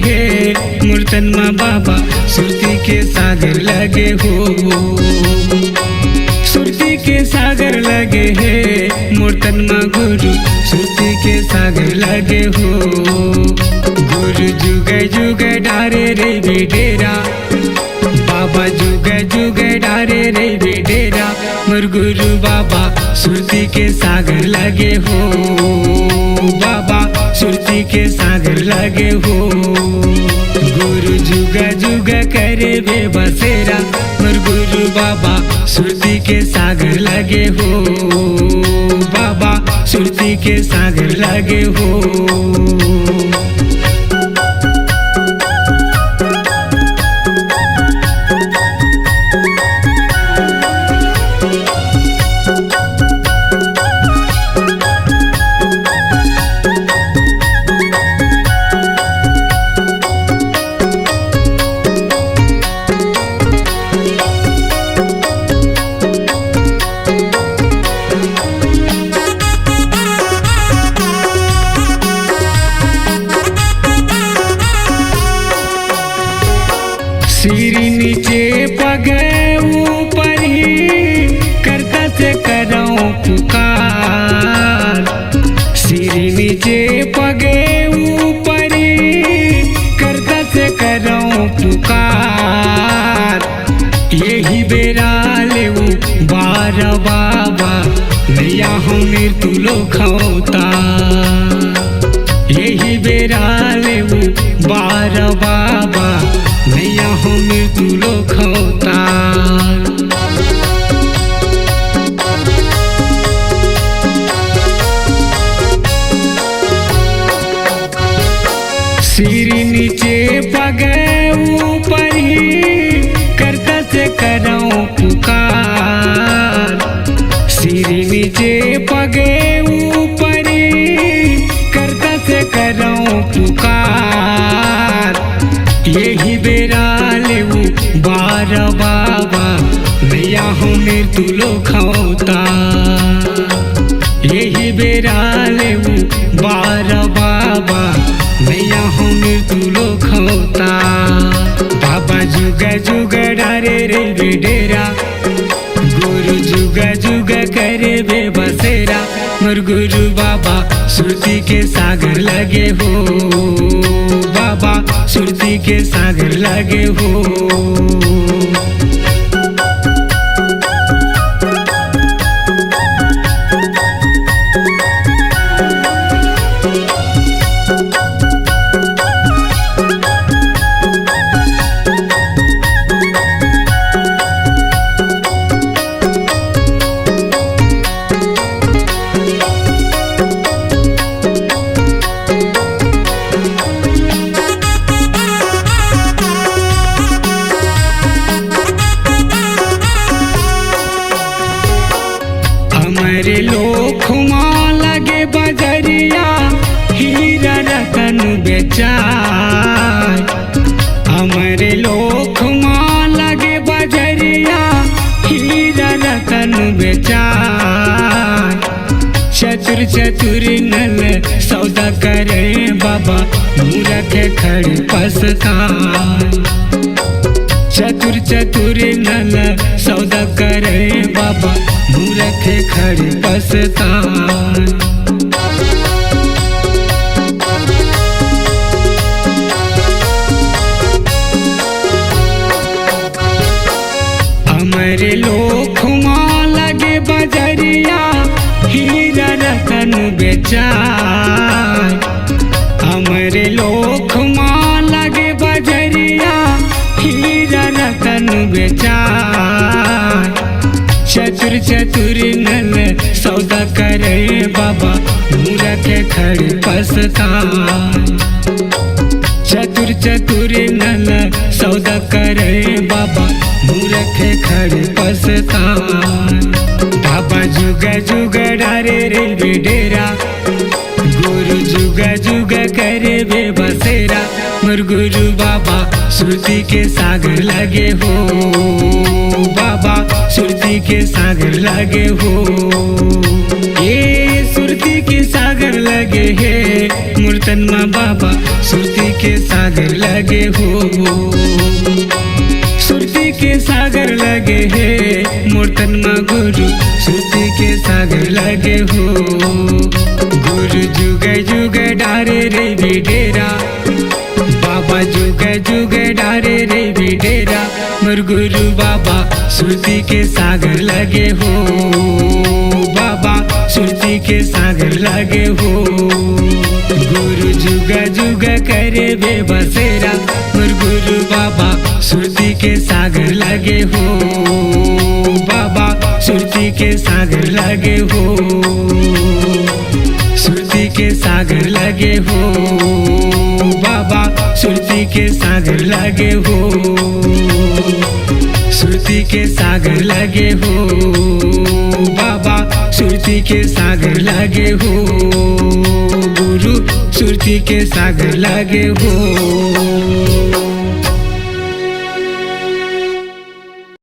हे मूर्तन मा बाबा सुरती के सागर लगे हो। सुरती के सागर लगे हे मूर्तन मा गुरु सुरती के सागर लगे हो। गुरु जुग जुग डारे रे बेडेरा बाबा जुग जुग डारे रे बेडेरा मोर गुरु बाबा सुरती के सागर लगे हो। बाबा सुरती के सागर लगे हो। गुरु जुग जुग करे बे बसेरा मोर गुरु बाबा सुरती के सागर लगे हो। बाबा सुरती के सागर लगे हो। सिर नीचे पग ऊपर ही करता से कराऊं पुकार। सिर नीचे पग ऊपर ही करता से कराऊं पुकार। यही बेरा ले बार बाबा नैया हम मृत्यु लो खौता। यही बेरा ले बार बाबा नैया हो मृत्यु लो खौता। सिर नीचे पग ऊपर ही करता से कराऊं पुकार। सिर नीचे पग ऊपर ही करता से कराऊं पुकार। यही बेरा ले बार बाबा नैया हो मृत्यु लो खौता। यही बेरा ले बार बाबा नैया हो मृत्यु लो खौता। बाबा जुग जुग डारे रे बेडेरा गुरु जुग जुग करे बे बसेरा मोर गुरु बाबा सुरती के सागर लगे हो। बाबा सुरती के सागर लगे हो। हमारे लोख माँ लगे बजरिया हीरा रतन बेचाय। हमारे लोख माँ लगे बजरिया हीरा रतन बेचाय। चतुर चतुर नल सौदा करे बाबा मूरख खड़ पसताय। चतुर चतुर नल सौदा करे बाबा मूरख खड़ पसताय। हमारे लोख माँ लगे बजरिया हीरा रतन बेचाय। हमारे लोख माँ लगे बजरिया हीरा रतन बेचाय। चतुर चतुर नल सौदा करे बाबा मूरख खड़ पसताय। चतुर चतुर नल सौदा करे बाबा मूरख खड़ पसताय। बाबा जुग जुग डारे रे बेडेरा गुरु जुग जुग करे बे बसेरा मोर गुरु बाबा सुरती के सागर लगे हो। बाबा सुरती के सागर लगे हो। ये सुरती के सागर लगे है मूर्तन माँ बाबा सुरती के सागर लगे हो। सुरती के सागर लगे है मूर्तन माँ गुरु सुरती के सागर लगे हो। गुरु जुगे जुगे डारे रे भी डेरा बाबा जुगे जुगे डारे रे भी डेरा मोर गुरु बाबा सुरती के सागर लगे हो। बाबा सुरती के सागर लगे हो। गुरु जुगा जुगा करे बेबसेरा मोर गुरु बाबा सुरती के सागर लगे हो। बाबा सुरती के सागर लगे हो। सुरती के सागर लगे हो। बाबा सुरती के सागर लगे हो। सुरती के सागर लगे हो। बाबा सुरती के सागर लगे हो। गुरु सुरती के सागर लगे हो।